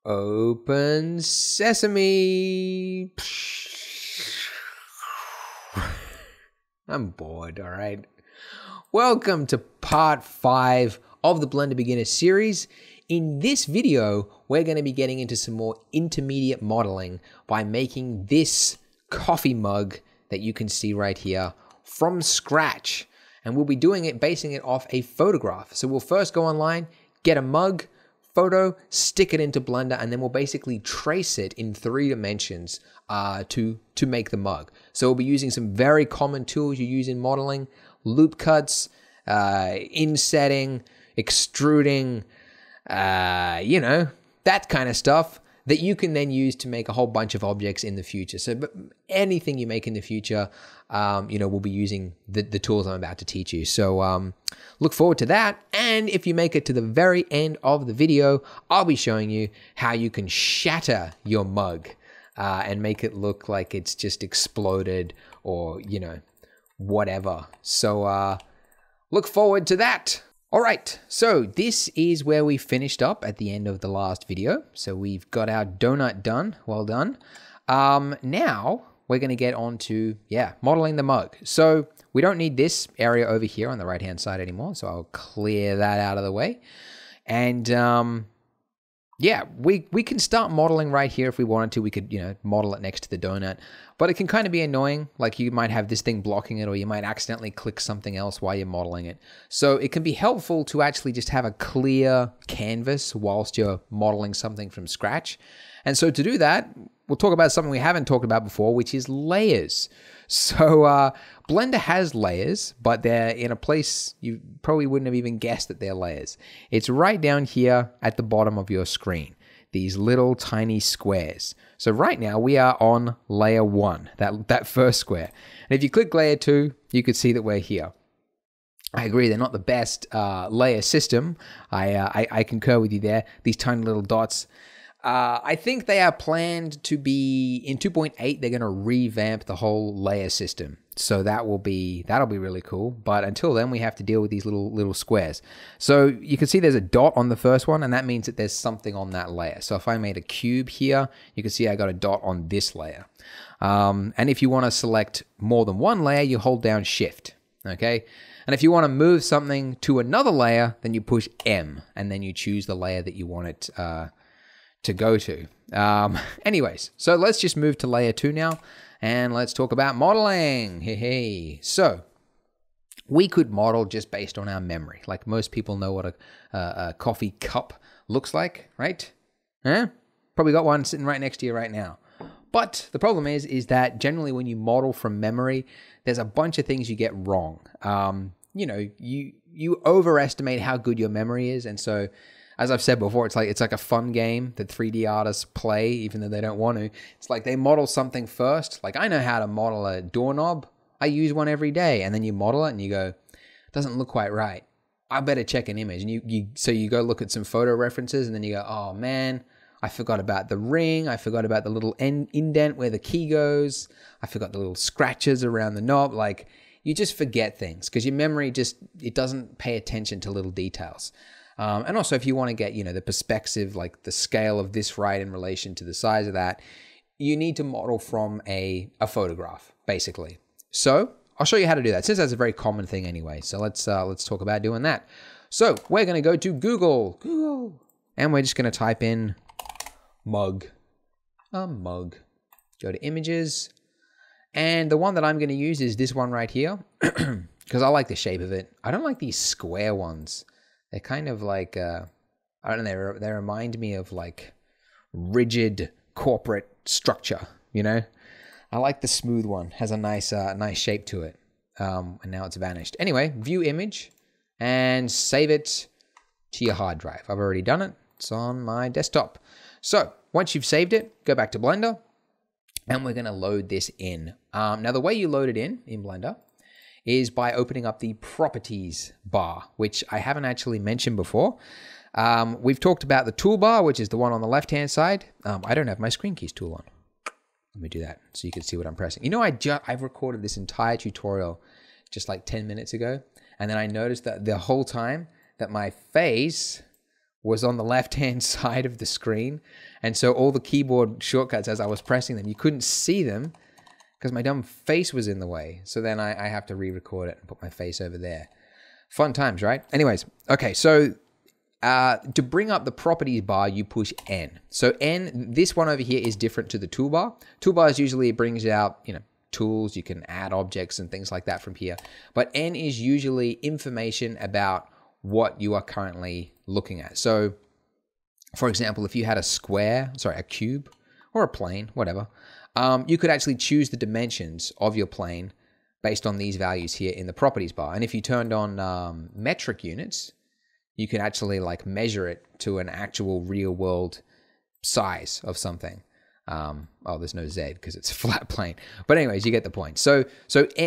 Open sesame. I'm bored, all right. Welcome to part 5 of the Blender Beginner series. In this video, we're going to be getting into some more intermediate modeling by making this coffee mug that you can see right here from scratch. And we'll be doing it, basing it off a photograph. So we'll first go online, get a mug, photo, stick it into Blender, and then we'll basically trace it in 3 dimensions to make the mug. So we'll be using some very common tools you use in modeling: loop cuts, insetting, extruding, that kind of stuff that you can then use to make a whole bunch of objects in the future. So anything you make in the future, we'll be using the tools I'm about to teach you. So look forward to that. And if you make it to the very end of the video, I'll be showing you how you can shatter your mug and make it look like it's just exploded or, whatever. So look forward to that. All right, so this is where we finished up at the end of the last video. So we've got our donut done. Well done. Now we're going to get on to, modeling the mug. So we don't need this area over here on the right-hand side anymore. So I'll clear that out of the way. And we can start modeling right here if we wanted to. We could, model it next to the donut. But it can kind of be annoying. Like you might have this thing blocking it, or you might accidentally click something else while you're modeling it. So it can be helpful to actually just have a clear canvas whilst you're modeling something from scratch. And so to do that, we'll talk about something we haven't talked about before, which is layers. So Blender has layers, but they're in a place you probably wouldn't have even guessed that they're layers. It's right down here at the bottom of your screen, these little tiny squares. So right now we are on layer 1, that first square. And if you click layer 2, you could see that we're here. I agree, they're not the best layer system. I concur with you there. These tiny little dots. I think they are planned to be, in 2.8, they're going to revamp the whole layer system. So that'll be really cool. But until then, we have to deal with these little squares. So you can see there's a dot on the first one, and that means that there's something on that layer. So if I made a cube here, you can see I got a dot on this layer. And if you want to select more than one layer, you hold down Shift, okay? And if you want to move something to another layer, then you push M, and then you choose the layer that you want it to go to. Anyways, so let's just move to layer 2 now, and let's talk about modeling. Hey. So we could model just based on our memory. Like most people know what a coffee cup looks like, right? Probably got one sitting right next to you right now. But the problem is that generally when you model from memory, there's a bunch of things you get wrong. You overestimate how good your memory is, and so as I've said before, it's like a fun game that 3D artists play, even though they don't want to. It's like they model something first. Like I know how to model a doorknob. I use one every day. And then you model it and you go, it doesn't look quite right. I better check an image. And so you go look at some photo references, and then you go, oh man, I forgot about the ring. I forgot about the little indent where the key goes. I forgot the little scratches around the knob. Like you just forget things because your memory it doesn't pay attention to little details. And also, if you want to get, the perspective, like the scale of this right in relation to the size of that, you need to model from a photograph, basically. So I'll show you how to do that, since that's a very common thing anyway. So let's talk about doing that. So we're going to go to Google, and we're just going to type in mug, a mug. Go to images, and the one that I'm going to use is this one right here, because I like the shape of it. I don't like these square ones. They're kind of like, I don't know, they remind me of like rigid corporate structure, I like the smooth one. Has a nice shape to it. And now it's vanished. Anyway, view image and save it to your hard drive. I've already done it. It's on my desktop. So once you've saved it, go back to Blender, and we're going to load this in. Now the way you load it in Blender is by opening up the properties bar, which I haven't actually mentioned before. We've talked about the toolbar, which is the one on the left-hand side. I don't have my screen keys tool on. Let me do that so you can see what I'm pressing. I've recorded this entire tutorial just like 10 minutes ago, and then I noticed that the whole time that my face was on the left-hand side of the screen. And so all the keyboard shortcuts, as I was pressing them, you couldn't see them because my dumb face was in the way. So then I have to re-record it and put my face over there. Fun times, right? Anyways, okay, so to bring up the properties bar, you push N. So N, this one over here is different to the toolbar. Toolbars usually brings out, tools, you can add objects and things like that from here. But N is usually information about what you are currently looking at. So, for example, if you had a cube or a plane, whatever, you could actually choose the dimensions of your plane based on these values here in the properties bar. And if you turned on metric units, you can actually like measure it to an actual real world size of something. There's no Z because it's a flat plane. But anyways, you get the point. So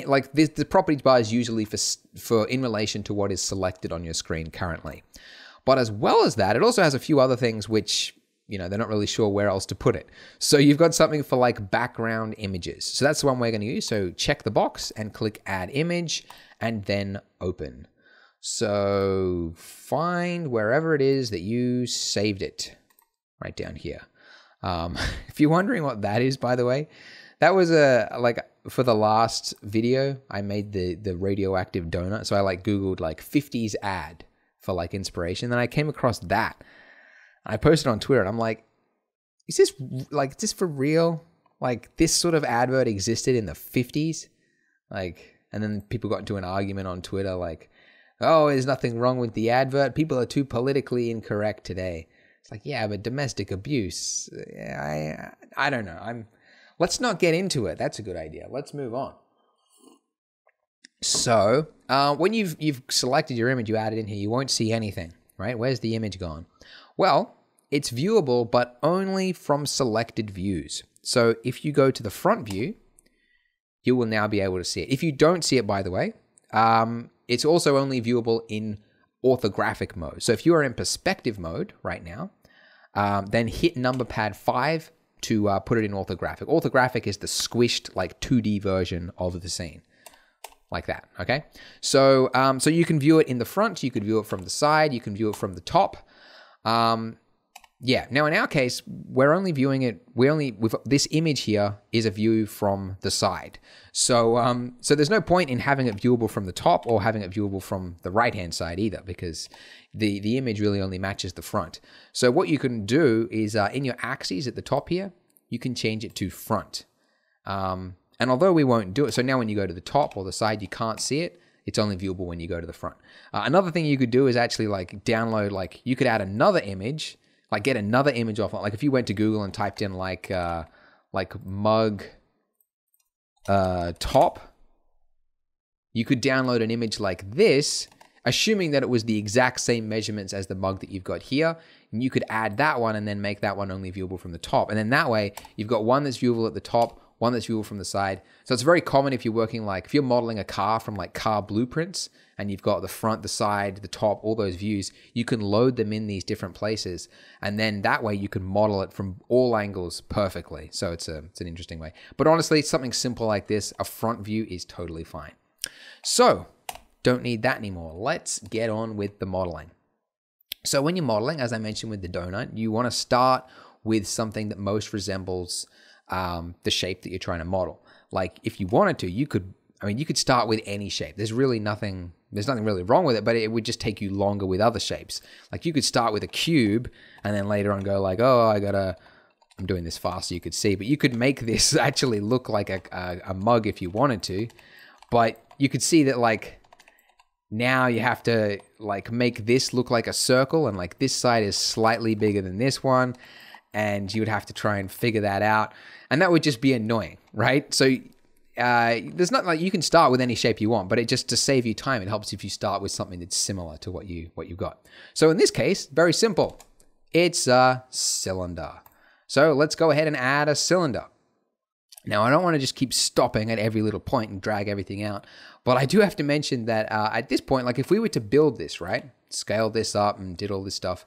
like this, the properties bar is usually for in relation to what is selected on your screen currently. But as well as that, it also has a few other things which, they're not really sure where else to put it. So you've got something for like background images. So that's the one we're going to use. So check the box and click add image and then open. So find wherever it is that you saved it, right down here. If you're wondering what that is, by the way, that was for the last video, I made the radioactive donut. So I Googled 50s ad for inspiration. Then I came across that. I posted on Twitter and I'm like, is this for real? This sort of advert existed in the 50s? And then people got into an argument on Twitter oh, there's nothing wrong with the advert. People are too politically incorrect today. It's yeah, but domestic abuse. I don't know. Let's not get into it. That's a good idea. Let's move on. So when you've selected your image, you add it in here, you won't see anything, right? Where's the image gone? Well, it's viewable, but only from selected views. So if you go to the front view, you will now be able to see it. If you don't see it, by the way, it's also only viewable in orthographic mode. So if you are in perspective mode right now, then hit number pad 5 to put it in orthographic. Orthographic is the squished 2D version of the scene. Like that, okay? So so you can view it in the front, you could view it from the side, you can view it from the top. Yeah, now in our case, we're only viewing it, this image here is a view from the side. So so there's no point in having it viewable from the top or having it viewable from the right-hand side either, because the image really only matches the front. So what you can do is in your axes at the top here, you can change it to front. And although we won't do it, so now when you go to the top or the side, you can't see it. It's only viewable when you go to the front. Another thing you could do is actually download, you could add another image, get another image off. If you went to Google and typed in mug top, you could download an image like this, assuming that it was the exact same measurements as the mug that you've got here. And you could add that one and then make that one only viewable from the top. And then that way, you've got one that's viewable at the top, one that's viewable from the side. So it's very common if you're working if you're modeling a car from car blueprints and you've got the front, the side, the top, all those views, you can load them in these different places. And then that way you can model it from all angles perfectly. So it's an interesting way. But honestly, something simple like this, a front view is totally fine. So don't need that anymore. Let's get on with the modeling. So when you're modeling, as I mentioned with the donut, you want to start with something that most resembles the shape that you're trying to model. If you wanted to, you could start with any shape. There's nothing really wrong with it, but it would just take you longer with other shapes. You could start with a cube and then later on go I'm doing this fast so you could see, but you could make this actually look like a mug if you wanted to, but you could see that now you have to make this look like a circle and this side is slightly bigger than this one. And you would have to try and figure that out. And that would just be annoying, right? So there's not you can start with any shape you want, but to save you time, it helps if you start with something that's similar to what you've got. So in this case, very simple. It's a cylinder. So let's go ahead and add a cylinder. Now, I don't want to just keep stopping at every little point and drag everything out, but I do have to mention that at this point, if we were to build this, right, scale this up and did all this stuff,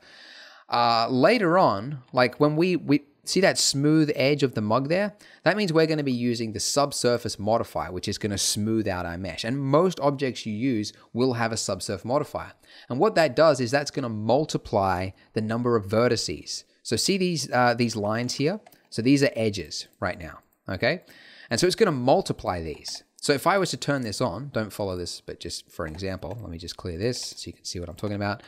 later on, like when we see that smooth edge of the mug there, that means we're going to be using the subsurface modifier, which is going to smooth out our mesh. And most objects you use will have a subsurface modifier. And what that does is that's going to multiply the number of vertices. So see these lines here? So these are edges right now, okay? And so it's going to multiply these. So if I was to turn this on, don't follow this, but just for an example, let me just clear this so you can see what I'm talking about.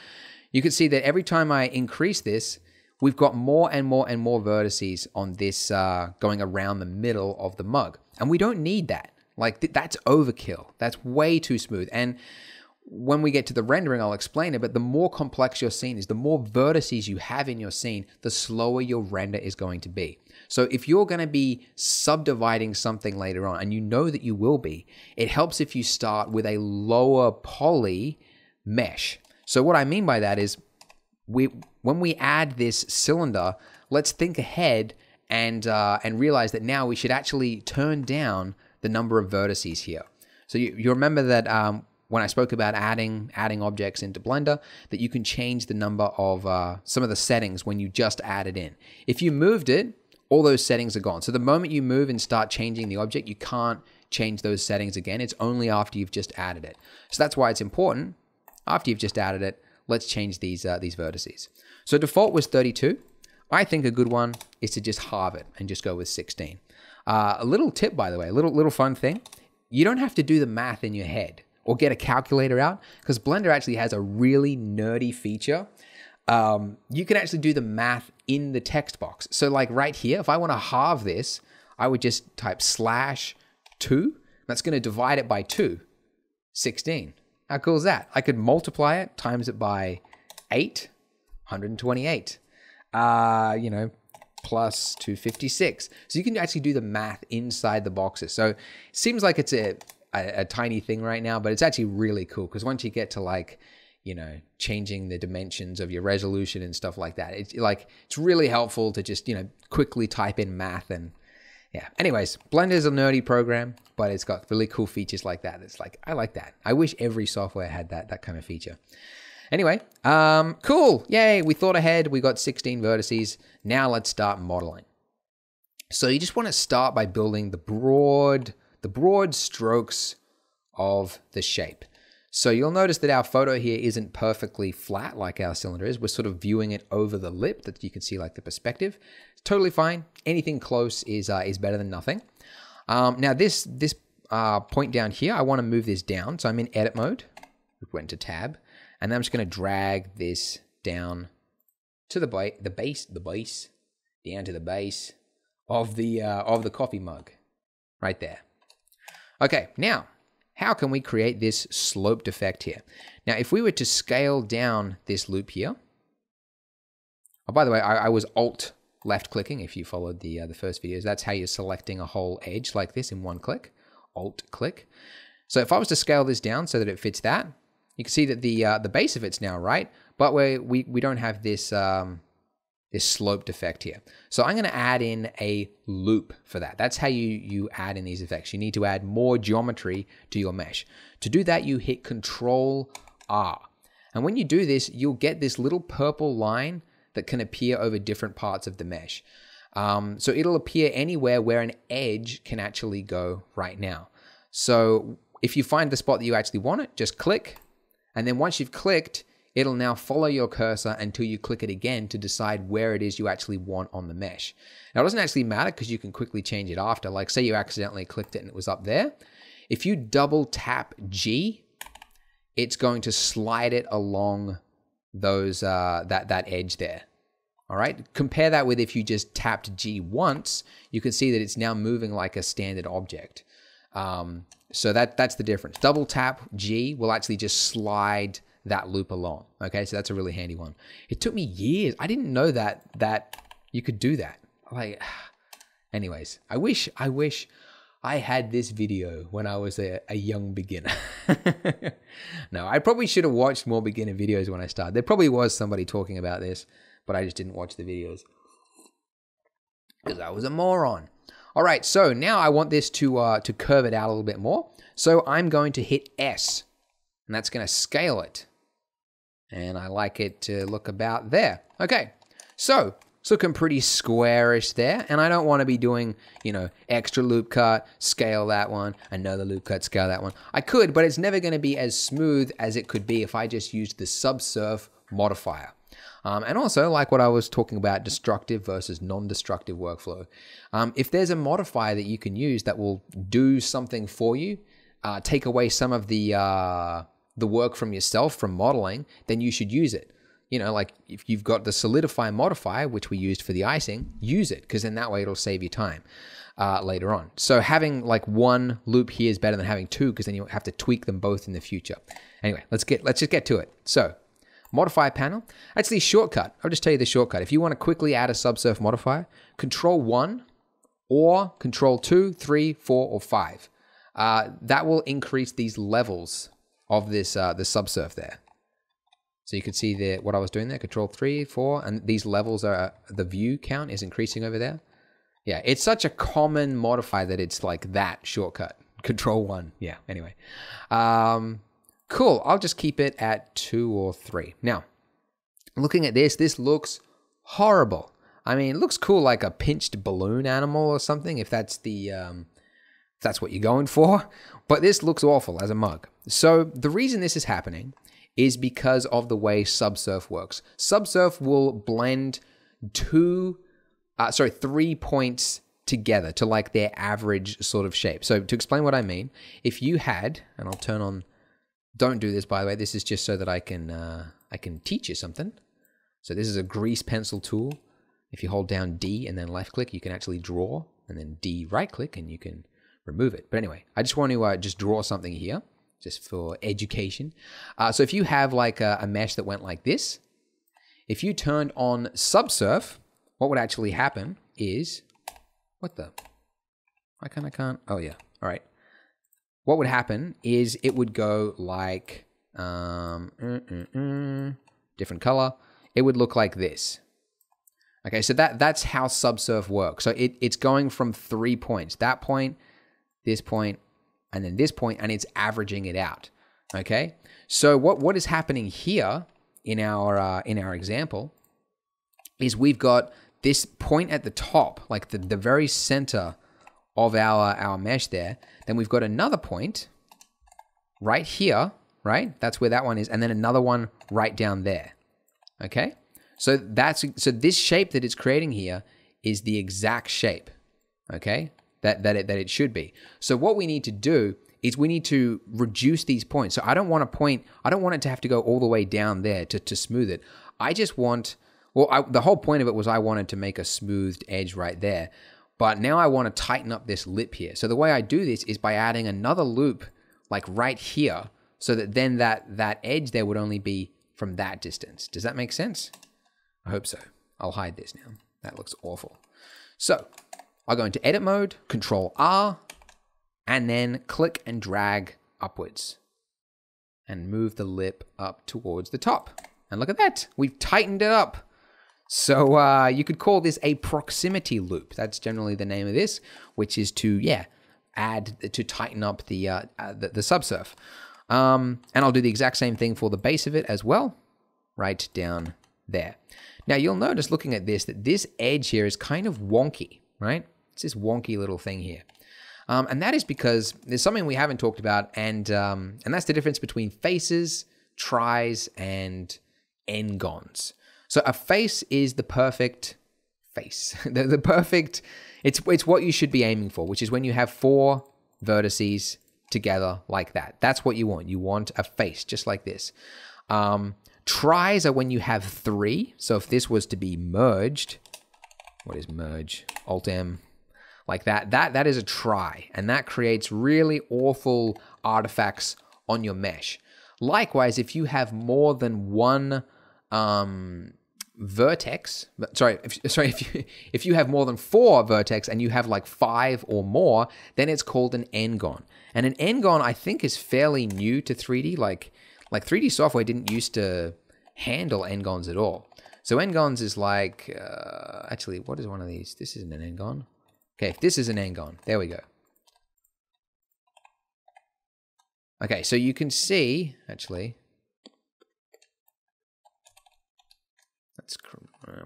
You can see that every time I increase this, we've got more and more and more vertices on this going around the middle of the mug. And we don't need that. Like that's overkill. That's way too smooth. And when we get to the rendering, I'll explain it, but the more complex your scene is, the more vertices you have in your scene, the slower your render is going to be. So if you're going to be subdividing something later on, and you know that you will be, it helps if you start with a lower poly mesh. So what I mean by that is, when we add this cylinder, let's think ahead and realize that now we should actually turn down the number of vertices here. So you remember that when I spoke about adding objects into Blender, that you can change the number of some of the settings when you just add it in. If you moved it, all those settings are gone. So the moment you move and start changing the object, you can't change those settings again. It's only after you've just added it. So that's why it's important, after you've just added it, let's change these vertices. So default was 32. I think a good one is to just halve it and just go with 16. A little tip, by the way, a little fun thing. You don't have to do the math in your head or get a calculator out, because Blender actually has a really nerdy feature. You can actually do the math in the text box. So like right here, if I want to halve this, I would just type /2. That's going to divide it by 2, 16. How cool is that? I could multiply it, times it by 8, 128. You know, plus 256. So you can actually do the math inside the boxes. So it seems like it's a tiny thing right now, but it's actually really cool, because once you get to like, you know, changing the dimensions of your resolution and stuff like that, it's really helpful to just, you know, quickly type in math. And yeah, anyways, Blender is a nerdy program, but it's got really cool features like that. It's like, I like that. I wish every software had that kind of feature. Anyway, cool. Yay, we thought ahead. We got 16 vertices. Now let's start modeling. So you just want to start by building the broad strokes of the shape. So you'll notice that our photo here isn't perfectly flat like our cylinder is. We're sort of viewing it over the lip, that you can see like the perspective. It's totally fine. Anything close is better than nothing. Now this point down here, I want to move this down. So I'm in edit mode. We went to tab, and then I'm just going to drag this down to the base down to the base of the coffee mug, right there. Okay, now how can we create this sloped effect here? Now, if we were to scale down this loop here, oh, by the way, I was Alt left clicking. If you followed the first videos, that's how you're selecting a whole edge like this in one click. Alt click. So if I was to scale this down so that it fits that, you can see that the base of it's now right, but we don't have this this sloped effect here. So I'm going to add in a loop for that. That's how you add in these effects. You need to add more geometry to your mesh. To do that, you hit Control R. And when you do this, you'll get this little purple line that can appear over different parts of the mesh. So it'll appear anywhere where an edge can actually go right now. So if you find the spot that you actually want it, just click. And then once you've clicked, it'll now follow your cursor until you click it again to decide where it is you actually want on the mesh. Now, it doesn't actually matter because you can quickly change it after. Like, say you accidentally clicked it and it was up there. If you double tap G, it's going to slide it along those that edge there. All right. Compare that with if you just tapped G once, you can see that it's now moving like a standard object. So that's the difference. Double tap G will actually just slide that loop along. Okay, so that's a really handy one. It took me years. I didn't know that you could do that. Like, anyways, I wish I had this video when I was a young beginner. No, I probably should have watched more beginner videos when I started. There probably was somebody talking about this, but I just didn't watch the videos because I was a moron. All right, so now I want this to curve it out a little bit more. So I'm going to hit S, and that's going to scale it. And I like it to look about there. Okay, so it's looking pretty squarish there. And I don't want to be doing, you know, extra loop cut, scale that one, another loop cut, scale that one. I could, but it's never going to be as smooth as it could be if I just used the subsurf modifier. And also, like what I was talking about, destructive versus non-destructive workflow. If there's a modifier that you can use that will do something for you, take away some of the work from yourself from modeling, then you should use it. You know, like if you've got the solidify modifier, which we used for the icing, use it, because then that way it'll save you time later on. So having like one loop here is better than having two, because then you have to tweak them both in the future. Anyway, let's just get to it. So modify panel, that's the shortcut. I'll just tell you the shortcut. If you want to quickly add a subsurf modifier, Control 1 or Control 2, 3, 4, or 5. That will increase these levels of this the subsurf there. So you can see what I was doing there, Control 3, 4, and these levels are, the view count is increasing over there. Yeah, it's such a common modifier that it's like that shortcut. Control 1, yeah, anyway. Cool, I'll just keep it at 2 or 3. Now, looking at this looks horrible. I mean, it looks cool like a pinched balloon animal or something, if that's the, if that's what you're going for. But this looks awful as a mug. So the reason this is happening is because of the way subsurf works. Subsurf will blend 3 points together to like their average sort of shape. So to explain what I mean, if you had, and I'll turn on, don't do this by the way, this is just so that I can teach you something. So this is a grease pencil tool. If you hold down D and then left click, you can actually draw, and then D right click and you can remove it. But anyway, I just want to just draw something here, just for education. So if you have like a mesh that went like this, if you turned on subsurf, what would actually happen is, what the, I can't, oh yeah, all right. What would happen is it would go like, different color. It would look like this. Okay, so that's how subsurf works. So it's going from 3 points, that point, this point, and then this point, and it's averaging it out. Okay, so what is happening here in our example is we've got this point at the top, like the very center of our mesh there. Then we've got another point right here, right? That's where that one is, and then another one right down there. Okay, so this shape that it's creating here is the exact shape. Okay, that it should be. So what we need to do is we need to reduce these points. So I don't want it to have to go all the way down there to smooth it. I just want, the whole point of it was I wanted to make a smoothed edge right there. But now I want to tighten up this lip here. So the way I do this is by adding another loop like right here, so that then that edge there would only be from that distance. Does that make sense? I hope so. I'll hide this now. That looks awful. So I'll go into edit mode, Control R, and then click and drag upwards and move the lip up towards the top. And look at that, we've tightened it up. So you could call this a proximity loop. That's generally the name of this, which is to, to tighten up the subsurf. And I'll do the exact same thing for the base of it as well, right down there. Now you'll notice looking at this, that this edge here is kind of wonky, right? It's this wonky little thing here. And that is because there's something we haven't talked about, and that's the difference between faces, tries, and n-gons. So a face is the perfect face. the perfect, it's what you should be aiming for, which is when you have 4 vertices together like that. That's what you want. You want a face just like this. Tries are when you have 3. So if this was to be merged, what is merge? Alt-M, like that. That is a try, and that creates really awful artifacts on your mesh. Likewise, if you have more than one vertex, if you have more than 4 vertex and you have like 5 or more, then it's called an n-gon. And an n-gon, I think, is fairly new to 3D. Like 3D software didn't used to handle n-gons at all. So n-gons is like, actually, what is one of these? This isn't an n-gon. Okay, if this is an n-gon, there we go. Okay, so you can see, actually,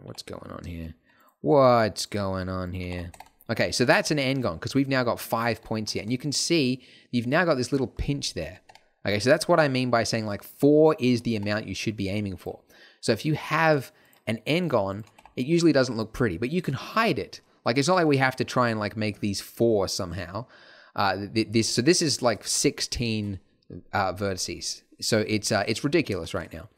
what's going on here? What's going on here? Okay, so that's an n-gon because we've now got 5 points here. And you can see you've now got this little pinch there. Okay, so that's what I mean by saying like 4 is the amount you should be aiming for. So if you have an n-gon, it usually doesn't look pretty, but you can hide it. Like it's not like we have to try and like make these 4 somehow. This is like 16 vertices. So it's ridiculous right now.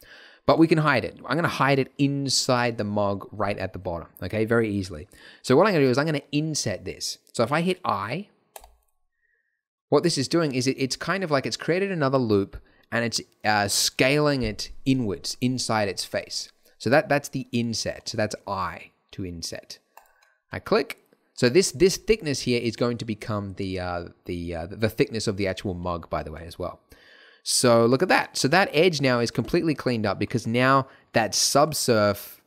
But we can hide it. I'm going to hide it inside the mug right at the bottom, okay, very easily. So what I'm going to do is I'm going to inset this. So if I hit I, what this is doing is it's kind of like it's created another loop and it's scaling it inwards inside its face. So that's the inset. So that's I to inset. I click. So this thickness here is going to become the thickness of the actual mug, by the way, as well. So look at that. So that edge now is completely cleaned up because now that subsurf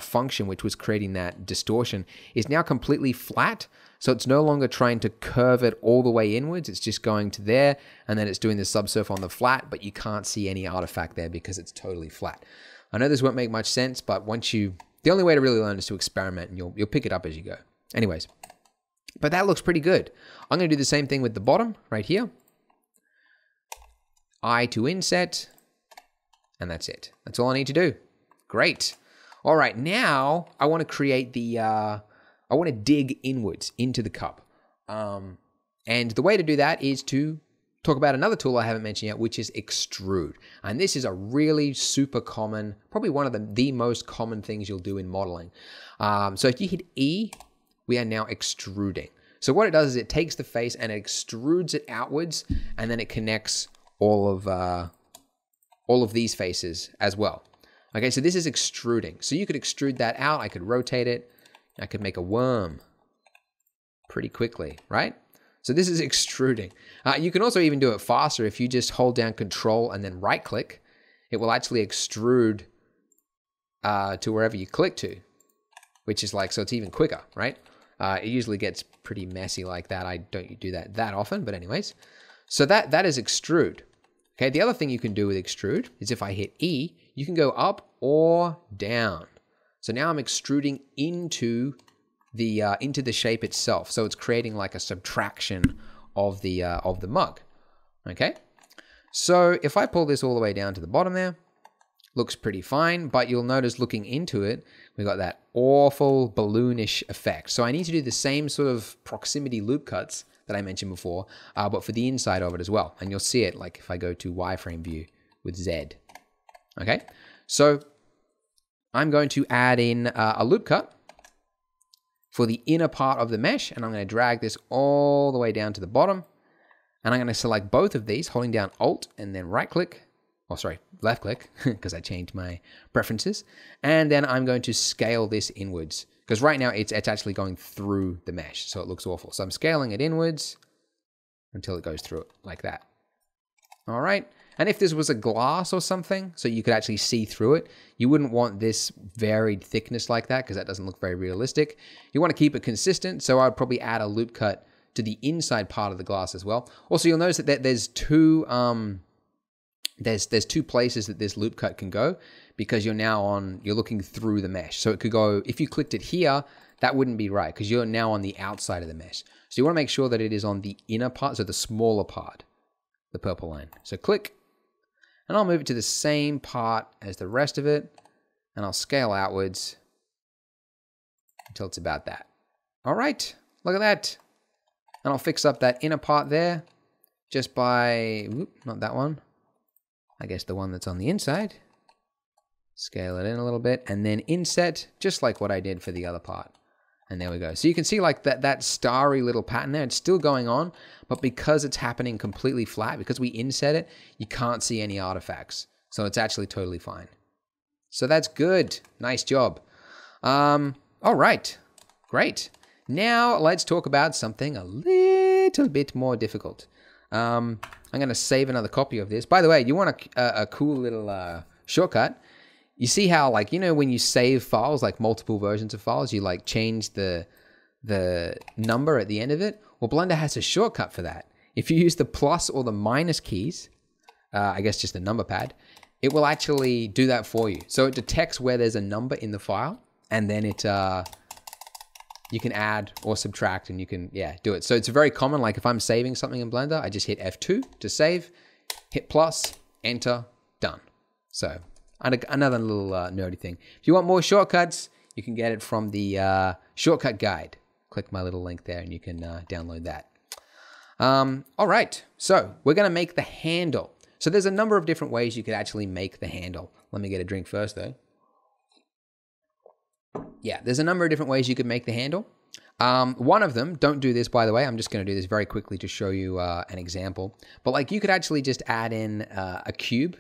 function, which was creating that distortion, is now completely flat. So it's no longer trying to curve it all the way inwards. It's just going to there, and then it's doing the subsurf on the flat, but you can't see any artifact there because it's totally flat. I know this won't make much sense, but the only way to really learn is to experiment, and you'll pick it up as you go. Anyways, but that looks pretty good. I'm going to do the same thing with the bottom right here. I to inset, and that's it. That's all I need to do. Great. All right, now I want to create I want to dig inwards into the cup. And the way to do that is to talk about another tool I haven't mentioned yet, which is extrude. And this is a really super common, probably one of the most common things you'll do in modeling. So if you hit E, we are now extruding. So what it does is it takes the face and it extrudes it outwards, and then it connects all of these faces as well. Okay, so this is extruding. So you could extrude that out. I could rotate it. I could make a worm pretty quickly, right? So this is extruding. You can also even do it faster if you just hold down Control and then right click. It will actually extrude to wherever you click to, which is like, so it's even quicker, right? It usually gets pretty messy like that. I don't do that often, but anyways. So that is extrude. Okay, the other thing you can do with extrude is if I hit E, you can go up or down. So now I'm extruding into the shape itself. So it's creating like a subtraction of the mug. Okay, so if I pull this all the way down to the bottom there, looks pretty fine, but you'll notice looking into it, we got that awful balloonish effect. So I need to do the same sort of proximity loop cuts that I mentioned before, but for the inside of it as well. And you'll see it like if I go to wireframe view with Z. Okay, so I'm going to add in a loop cut for the inner part of the mesh, and I'm going to drag this all the way down to the bottom. And I'm going to select both of these, holding down Alt and then right click. Oh, sorry, left click, because I changed my preferences. And then I'm going to scale this inwards, because right now it's actually going through the mesh, so it looks awful. So I'm scaling it inwards until it goes through it like that. All right. And if this was a glass or something, so you could actually see through it, you wouldn't want this varied thickness like that, because that doesn't look very realistic. You want to keep it consistent, so I'd probably add a loop cut to the inside part of the glass as well. Also, you'll notice that there's two places that this loop cut can go, because you're looking through the mesh. So it could go, if you clicked it here, that wouldn't be right, because you're now on the outside of the mesh. So you want to make sure that it is on the inner part, so the smaller part, the purple line. So click, and I'll move it to the same part as the rest of it, and I'll scale outwards until it's about that. All right, look at that. And I'll fix up that inner part there just by, not that one, I guess the one that's on the inside. Scale it in a little bit, and then inset, just like what I did for the other part. And there we go. So you can see like that starry little pattern there, it's still going on, but because it's happening completely flat, because we inset it, you can't see any artifacts. So it's actually totally fine. So that's good. Nice job. All right, great. Now let's talk about something a little bit more difficult. I'm going to save another copy of this. By the way, you want a cool little shortcut. You see how, like, you know, when you save files, like multiple versions of files, you like change the number at the end of it? Well, Blender has a shortcut for that. If you use the plus or the minus keys, I guess just the number pad, it will actually do that for you. So it detects where there's a number in the file, and then it you can add or subtract, and you can, yeah, do it. So it's very common. Like if I'm saving something in Blender, I just hit F2 to save, hit plus, enter, done. So another little nerdy thing. If you want more shortcuts, you can get it from the shortcut guide. Click my little link there and you can download that. All right, so we're gonna make the handle. So there's a number of different ways you could actually make the handle. Let me get a drink first though. Yeah, there's a number of different ways you could make the handle. One of them, don't do this by the way, I'm just gonna do this very quickly to show you an example. But like you could actually just add in a cube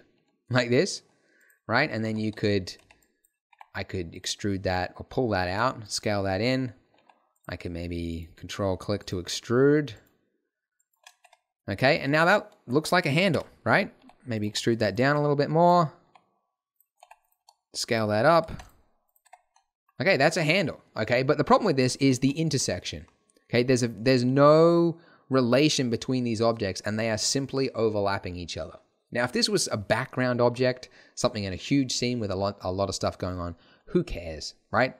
like this, right? And then I could extrude that or pull that out, scale that in. I can maybe control click to extrude. Okay, and now that looks like a handle, right? Maybe extrude that down a little bit more. Scale that up. Okay, that's a handle, okay? But the problem with this is the intersection, okay? There's no relation between these objects and they are simply overlapping each other. Now, if this was a background object, something in a huge scene with a lot of stuff going on, who cares, right?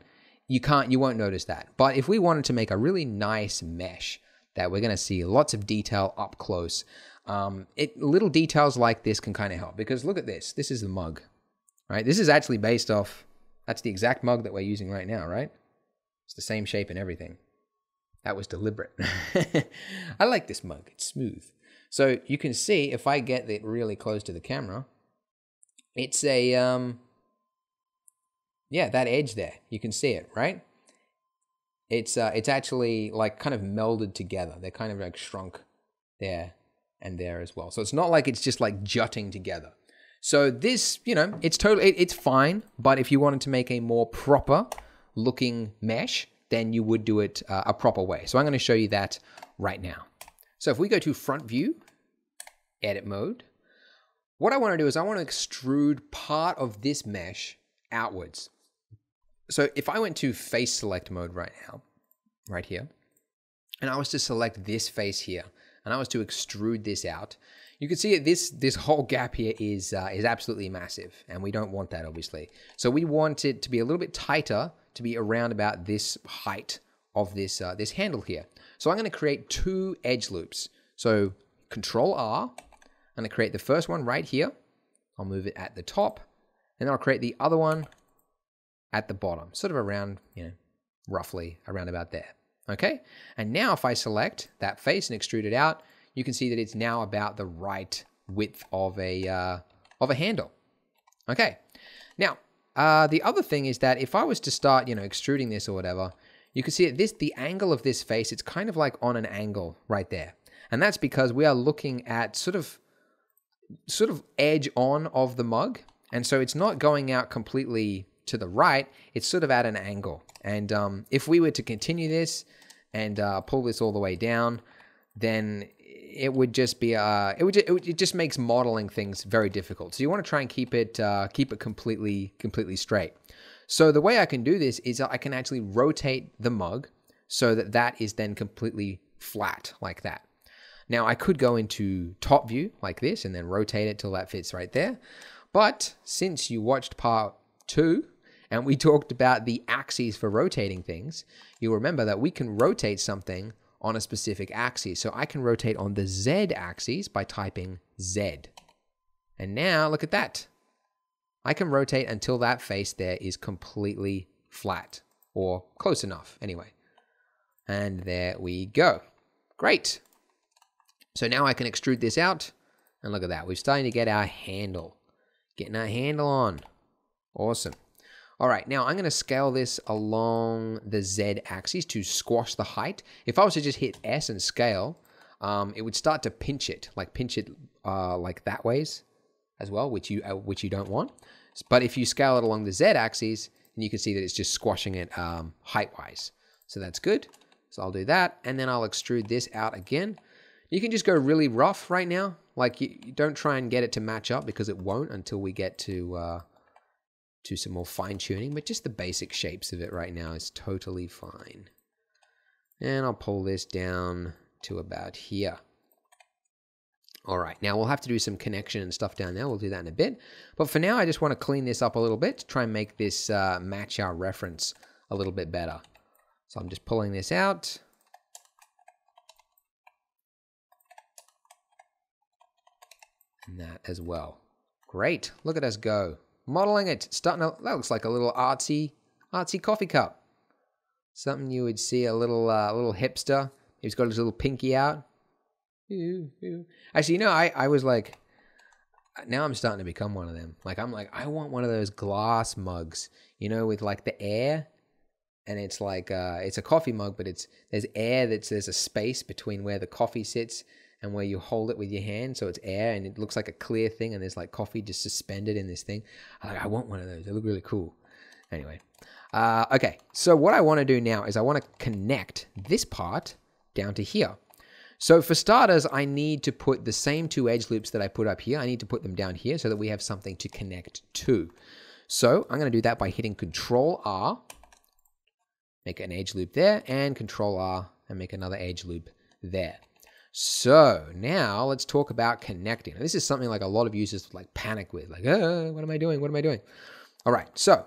You won't notice that. But if we wanted to make a really nice mesh that we're gonna see lots of detail up close, little details like this can kind of help, because look at this. This is the mug, right? This is actually based off, that's the exact mug that we're using right now, right? It's the same shape and everything. That was deliberate. I like this mug, it's smooth. So you can see if I get it really close to the camera, it's a, yeah, that edge there, you can see it, right? It's actually like kind of melded together. They're kind of like shrunk there and there as well. So it's not like it's just like jutting together. So this, you know, it's fine, but if you wanted to make a more proper looking mesh, then you would do it a proper way. So I'm going to show you that right now. So if we go to front view, edit mode, what I want to do is I want to extrude part of this mesh outwards. So if I went to face select mode right now, right here, and I was to select this face here, and I was to extrude this out, you can see that this whole gap here is absolutely massive, and we don't want that obviously. So we want it to be a little bit tighter, to be around about this height of this this handle here. So I'm going to create two edge loops. So Control R, I'm going to create the first one right here. I'll move it at the top, and then I'll create the other one at the bottom, sort of around, you know, roughly around about there. Okay, and now if I select that face and extrude it out, you can see that it's now about the right width of a handle. Okay, now the other thing is that if I was to start, you know, extruding this or whatever, you can see that the angle of this face, it's kind of like on an angle right there, and that's because we are looking at sort of edge on of the mug, and so it's not going out completely to the right, it's sort of at an angle. And if we were to continue this and pull this all the way down, then it would just be it just makes modeling things very difficult. So you want to try and keep it completely straight. So the way I can do this is I can actually rotate the mug so that that is then completely flat like that. Now I could go into top view like this and then rotate it till that fits right there. But since you watched part 2 and we talked about the axes for rotating things, you'll remember that we can rotate something on a specific axis. So I can rotate on the Z axis by typing Z. And now look at that. I can rotate until that face there is completely flat, or close enough anyway. And there we go. Great. So now I can extrude this out, and look at that. We're starting to get our handle. Getting our handle on. Awesome. All right, now I'm going to scale this along the Z axis to squash the height. If I was to just hit S and scale, it would start to pinch it like that ways as well, which you don't want. But if you scale it along the Z axis, then you can see that it's just squashing it height-wise. So that's good. So I'll do that, and then I'll extrude this out again. You can just go really rough right now. Like you don't try and get it to match up, because it won't until we get to some more fine tuning, but just the basic shapes of it right now is totally fine. And I'll pull this down to about here. All right, now we'll have to do some connection and stuff down there. We'll do that in a bit. But for now, I just want to clean this up a little bit to try and make this match our reference a little bit better. So I'm just pulling this out. And that as well. Great, look at us go. Modeling it, that looks like a little artsy coffee cup. Something you would see a little hipster. He's got his little pinky out. Actually, you know, I was like, now I'm starting to become one of them. Like, I want one of those glass mugs, you know, with like the air, and it's like, it's a coffee mug, but there's air, there's a space between where the coffee sits and where you hold it with your hand, so it's air, and it looks like a clear thing, and there's like coffee just suspended in this thing. I want one of those. They look really cool. Anyway, okay, so what I want to do now is I want to connect this part down to here. So for starters, I need to put the same two edge loops that I put up here. I need to put them down here so that we have something to connect to. So I'm going to do that by hitting Control R, make an edge loop there, and Control R, and make another edge loop there. So now let's talk about connecting. Now, this is something like a lot of users like panic with, like, what am I doing? What am I doing? All right, so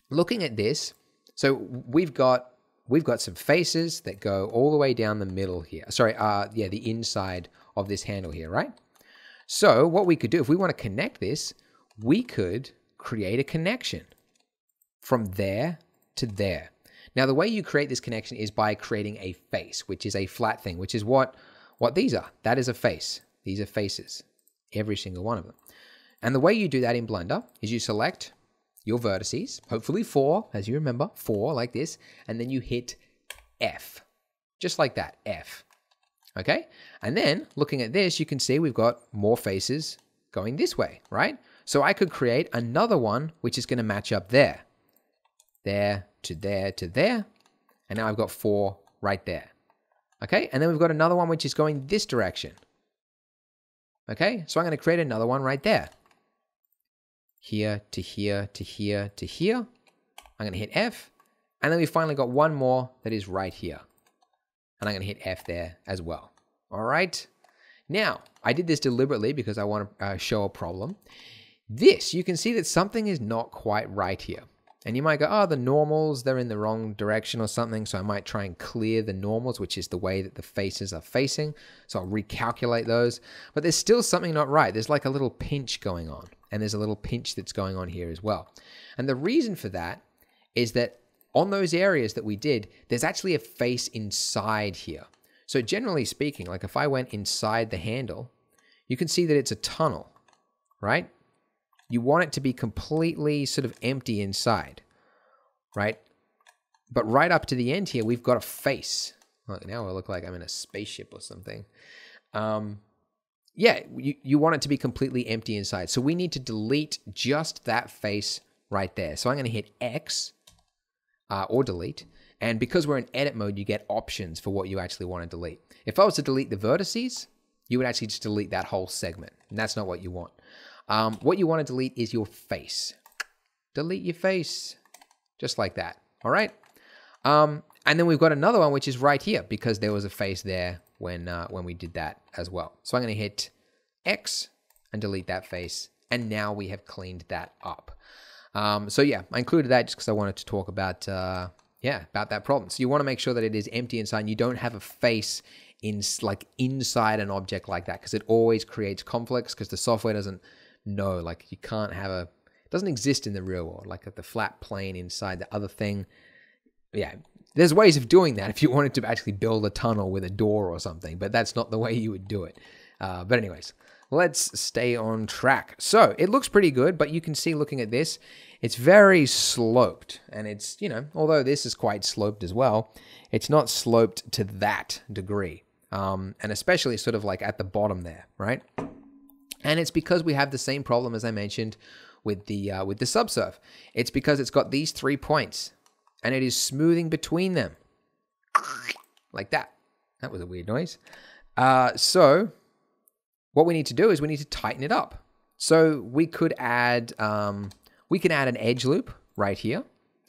looking at this, so we've got some faces that go all the way down the middle here. Sorry, yeah, the inside of this handle here, right? So what we could do, if we want to connect this, we could create a connection from there to there. Now, the way you create this connection is by creating a face, which is a flat thing, which is what these are. That is a face. These are faces, every single one of them. And the way you do that in Blender is you select your vertices, hopefully 4, as you remember, 4 like this, and then you hit F, just like that, F. Okay? And then looking at this, you can see we've got more faces going this way, right? So I could create another one which is going to match up there. There to there to there. And now I've got 4 right there. Okay? And then we've got another one which is going this direction. Okay? So I'm going to create another one right there. Here to here to here to here. I'm going to hit F. And then we finally got one more that is right here. And I'm going to hit F there as well. All right? Now, I did this deliberately because I want to show a problem. This, you can see that something is not quite right here. And you might go, oh, the normals, they're in the wrong direction or something. So I might try and clear the normals, which is the way that the faces are facing. So I'll recalculate those. But there's still something not right. There's like a little pinch going on. And there's a little pinch that's going on here as well. And the reason for that is that on those areas that we did, there's actually a face inside here. So generally speaking, like if I went inside the handle, you can see that it's a tunnel, right? You want it to be completely sort of empty inside, right? But right up to the end here, we've got a face. Look, now I look like I'm in a spaceship or something. Yeah, you want it to be completely empty inside. So we need to delete just that face right there. So I'm going to hit X or delete. And because we're in edit mode, you get options for what you actually want to delete. If I was to delete the vertices, you would actually just delete that whole segment. And that's not what you want. What you want to delete is your face. Delete your face. Just like that. All right? And then we've got another one, which is right here, because there was a face there when we did that as well. So I'm going to hit X and delete that face. And now we have cleaned that up. So yeah, I included that just because I wanted to talk about, about that problem. So you want to make sure that it is empty inside and you don't have a face inside an object like that, because it always creates conflicts because the software doesn't know, like you can't have it doesn't exist in the real world, like the flat plane inside the other thing. Yeah, there's ways of doing that if you wanted to actually build a tunnel with a door or something, but that's not the way you would do it. But anyways, let's stay on track. So it looks pretty good, but you can see looking at this, it's very sloped. And it's, although this is quite sloped as well, it's not sloped to that degree. And especially sort of like at the bottom there, right? And it's because we have the same problem as I mentioned with the subsurf. It's because it's got these 3 points and it is smoothing between them like that. That was a weird noise. So what we need to do is we need to tighten it up. So we could add an edge loop right here,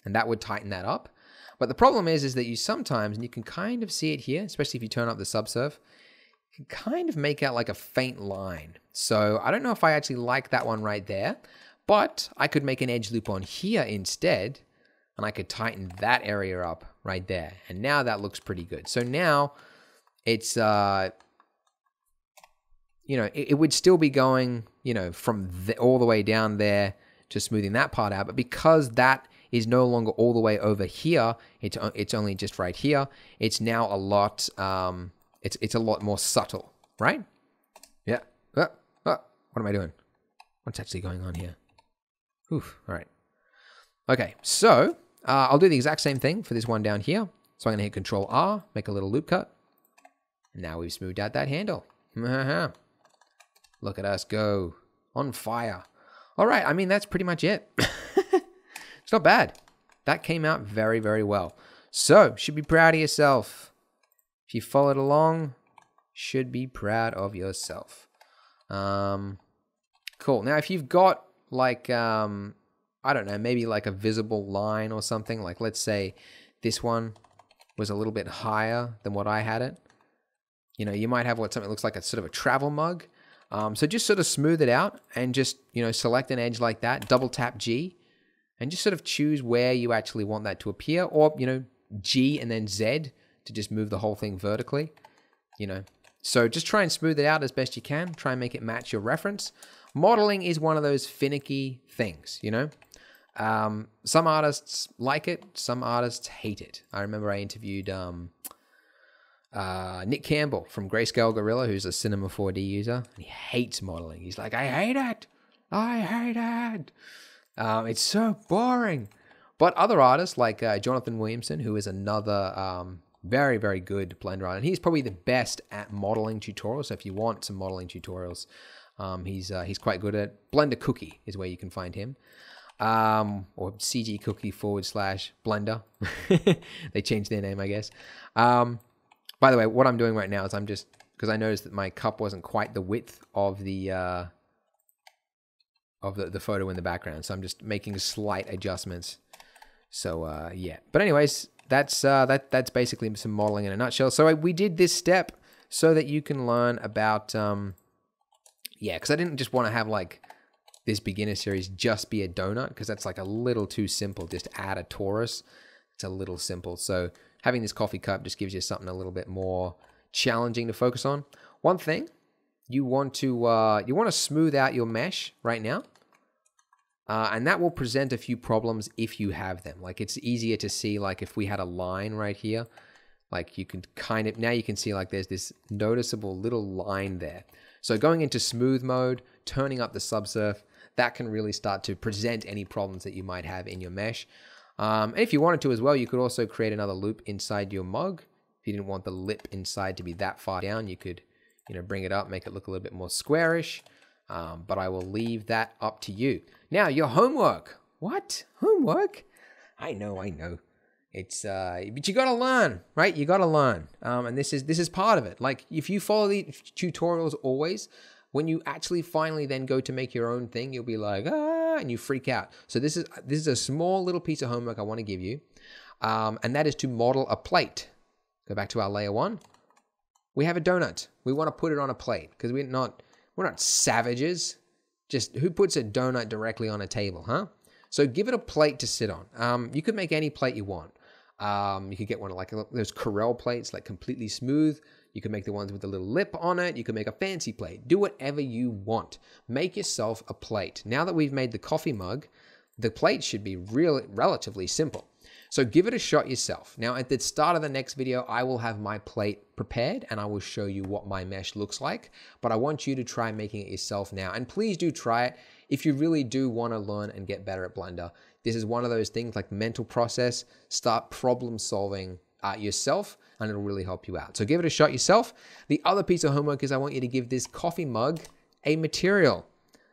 and that would tighten that up. But the problem is that you sometimes, and you can kind of see it here, especially if you turn up the subsurf, can kind of make out like a faint line. So I don't know if I actually like that one right there, but I could make an edge loop on here instead, and I could tighten that area up right there. And now that looks pretty good. So now it's, you know, it would still be going, you know, from all the way down there to smoothing that part out. But because that is no longer all the way over here, it's only just right here. It's now a lot, it's a lot more subtle, right? Yeah. What am I doing? What's actually going on here? Oof. All right. Okay. So I'll do the exact same thing for this one down here. So I'm going to hit Control R, make a little loop cut. And now we've smoothed out that handle. Look at us go. On fire. All right. I mean, that's pretty much it. It's not bad. That came out very, very well. So, should be proud of yourself. If you followed along, should be proud of yourself. Cool. Now, if you've got like, I don't know, maybe like a visible line or something, like let's say this one was a little bit higher than what I had it. You know, you might have something that looks like a sort of a travel mug. So just sort of smooth it out and just, you know, select an edge like that, double tap G, and just sort of choose where you actually want that to appear, or, you know, G and then Z to just move the whole thing vertically, you know. So just try and smooth it out as best you can. Try and make it match your reference. Modeling is one of those finicky things, you know. Some artists like it, some artists hate it. I remember I interviewed Nick Campbell from Grayscale Gorilla, who's a Cinema 4D user. And he hates modeling. He's like, I hate it. I hate it. It's so boring. But other artists like Jonathan Williamson, who is another very, very good Blender artist, and he's probably the best at modeling tutorials. So if you want some modeling tutorials, he's quite good at it. Blender Cookie is where you can find him. Or CG Cookie /Blender. They changed their name, I guess. By the way, what I'm doing right now is I'm just, because I noticed that my cup wasn't quite the width of the photo in the background, so I'm just making slight adjustments. So yeah, but anyways, that's basically some modeling in a nutshell. So we did this step so that you can learn about yeah, because I didn't just want to have like this beginner series just be a donut, because that's like a little too simple. Just add a torus. It's a little simple. So having this coffee cup just gives you something a little bit more challenging to focus on. One thing, you want to smooth out your mesh right now. And that will present a few problems if you have them. Like it's easier to see, like if we had a line right here, like you can kind of, now you can see like there's this noticeable little line there. So going into smooth mode, turning up the subsurf, that can really start to present any problems that you might have in your mesh. And if you wanted to as well, you could also create another loop inside your mug. If you didn't want the lip inside to be that far down, you could, you know, bring it up, make it look a little bit more squarish. But I will leave that up to you. Now, your homework. What? Homework? I know. It's, but you gotta learn, right? You gotta learn. And this is part of it. Like, if you follow the tutorials always, when you actually finally then go to make your own thing, you'll be like, and you freak out. So this is a small little piece of homework I want to give you. And that is to model a plate. Go back to our layer 1. We have a donut. We want to put it on a plate because we're not savages. Just who puts a donut directly on a table, huh? So give it a plate to sit on. You could make any plate you want. You could get one like those Corel plates, like completely smooth. You can make the ones with the little lip on it. You can make a fancy plate. Do whatever you want. Make yourself a plate. Now that we've made the coffee mug, the plate should be relatively simple. So give it a shot yourself. Now at the start of the next video, I will have my plate prepared and I will show you what my mesh looks like. But I want you to try making it yourself now. And please do try it if you really do want to learn and get better at Blender. This is one of those things like mental process. Start problem solving yourself and it'll really help you out. So give it a shot yourself. The other piece of homework is I want you to give this coffee mug a material.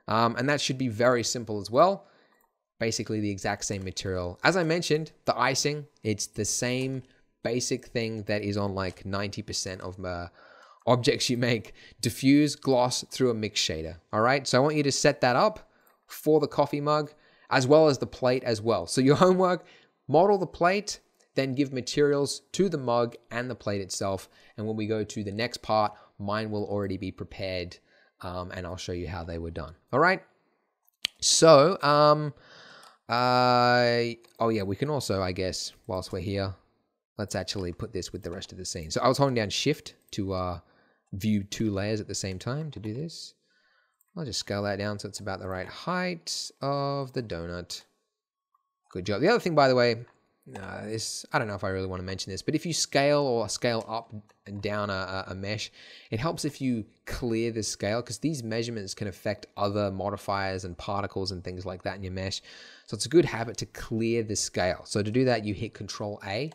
And that should be very simple as well. Basically the exact same material. As I mentioned, the icing, it's the same basic thing that is on like 90% of objects you make. Diffuse gloss through a mix shader. All right, so I want you to set that up for the coffee mug as well as the plate as well. So your homework, model the plate, then give materials to the mug and the plate itself. And when we go to the next part, mine will already be prepared, and I'll show you how they were done. All right. So, oh yeah, we can also, I guess, whilst we're here, let's actually put this with the rest of the scene. So I was holding down Shift to view 2 layers at the same time to do this. I'll just scale that down so it's about the right height of the donut. Good job. The other thing, by the way, I don't know if I really want to mention this, but if you scale or scale up and down a mesh, it helps if you clear the scale, because these measurements can affect other modifiers and particles and things like that in your mesh. So it's a good habit to clear the scale. So to do that, you hit Control A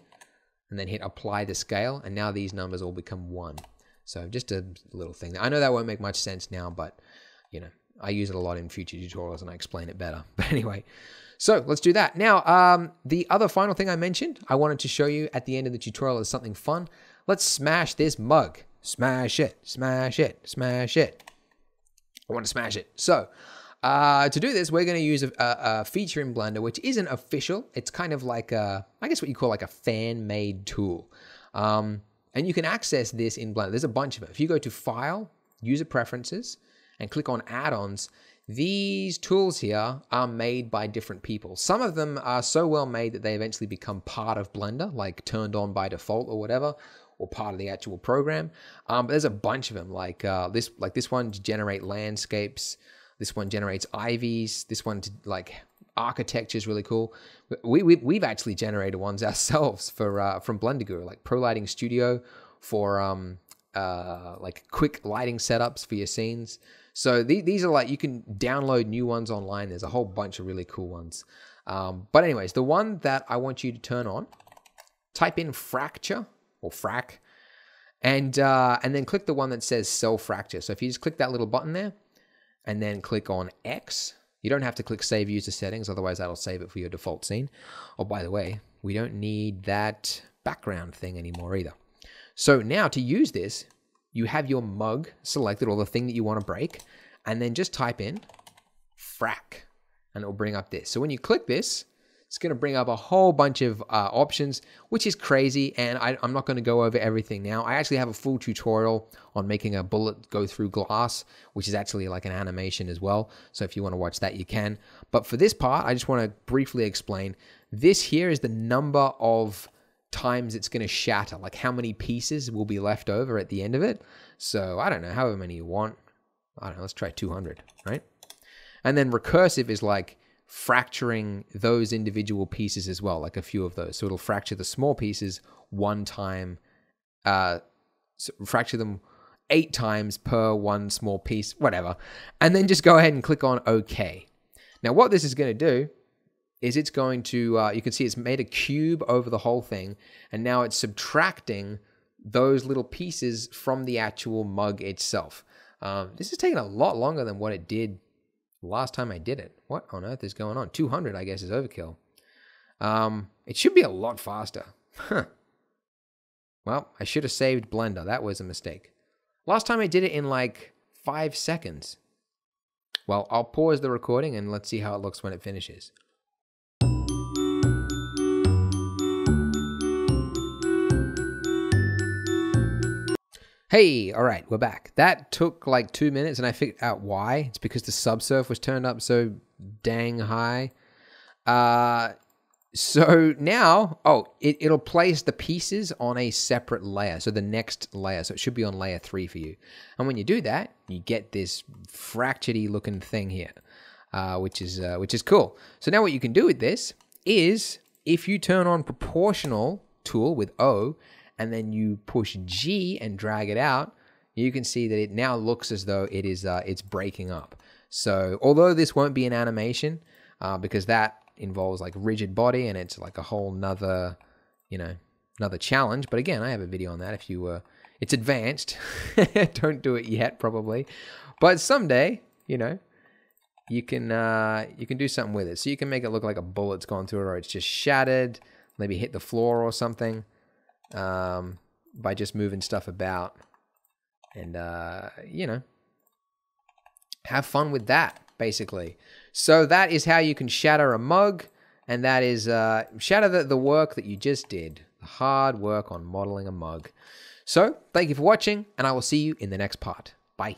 and then hit Apply the Scale, and now these numbers all become 1. So just a little thing. I know that won't make much sense now, but you know, I use it a lot in future tutorials and I explain it better. But anyway, so let's do that. Now, the other final thing I mentioned, I wanted to show you at the end of the tutorial is something fun. Let's smash this mug. Smash it, smash it, smash it. I want to smash it. So to do this, we're going to use a feature in Blender, which isn't official. It's kind of like I guess what you call like a fan-made tool. And you can access this in Blender. There's a bunch of them. If you go to File, User Preferences, and click on Add-ons, these tools here are made by different people. Some of them are so well made that they eventually become part of Blender, like turned on by default or whatever, or part of the actual program. But there's a bunch of them, like this one to generate landscapes. This one generates ivies. This one to like architecture is really cool. We've actually generated ones ourselves for from Blender Guru, like Pro Lighting Studio for like quick lighting setups for your scenes. So these are like, you can download new ones online. There's a whole bunch of really cool ones. But anyways, the one that I want you to turn on, type in fracture or frac, and then click the one that says cell fracture. So if you just click that little button there and then click on X, you don't have to click save user settings. Otherwise that'll save it for your default scene. Oh, by the way, we don't need that background thing anymore either. So now to use this, you have your mug selected, or the thing that you want to break, and then just type in frac, and it will bring up this. So when you click this, it's going to bring up a whole bunch of options, which is crazy, and I'm not going to go over everything now. I actually have a full tutorial on making a bullet go through glass, which is actually like an animation as well. So if you want to watch that, you can. But for this part, I just want to briefly explain. This here is the number of times it's going to shatter, like how many pieces will be left over at the end of it. So I don't know, however many you want. I don't know, let's try 200, right? And then recursive is like fracturing those individual pieces as well, like a few of those. So it'll fracture the small pieces 1 time, so fracture them 8 times per 1 small piece, whatever. And then just go ahead and click on OK. Now what this is going to do is it's going to, you can see it's made a cube over the whole thing, and now it's subtracting those little pieces from the actual mug itself. This is taking a lot longer than what it did last time I did it. What on earth is going on? 200, I guess, is overkill. It should be a lot faster. Huh. Well, I should have saved Blender. That was a mistake. Last time I did it in like 5 seconds. Well, I'll pause the recording and let's see how it looks when it finishes. Hey, all right, we're back. That took like 2 minutes and I figured out why. It's because the subsurf was turned up so dang high. So now, it'll place the pieces on a separate layer. So the next layer, so it should be on layer 3 for you. And when you do that, you get this fractured-y looking thing here, which is cool. So now what you can do with this is if you turn on proportional tool with O, and then you push G and drag it out, you can see that it now looks as though it is it's breaking up. So although this won't be an animation, because that involves like rigid body and it's like a whole nother, another challenge. But again, I have a video on that if you it's advanced. Don't do it yet, probably. But someday, you can do something with it. So you can make it look like a bullet's gone through it, or it's just shattered, maybe hit the floor or something. By just moving stuff about, and have fun with that, basically. So that is how you can shatter a mug, and that is shatter the work that you just did, the hard work on modeling a mug. So thank you for watching, and I will see you in the next part. Bye.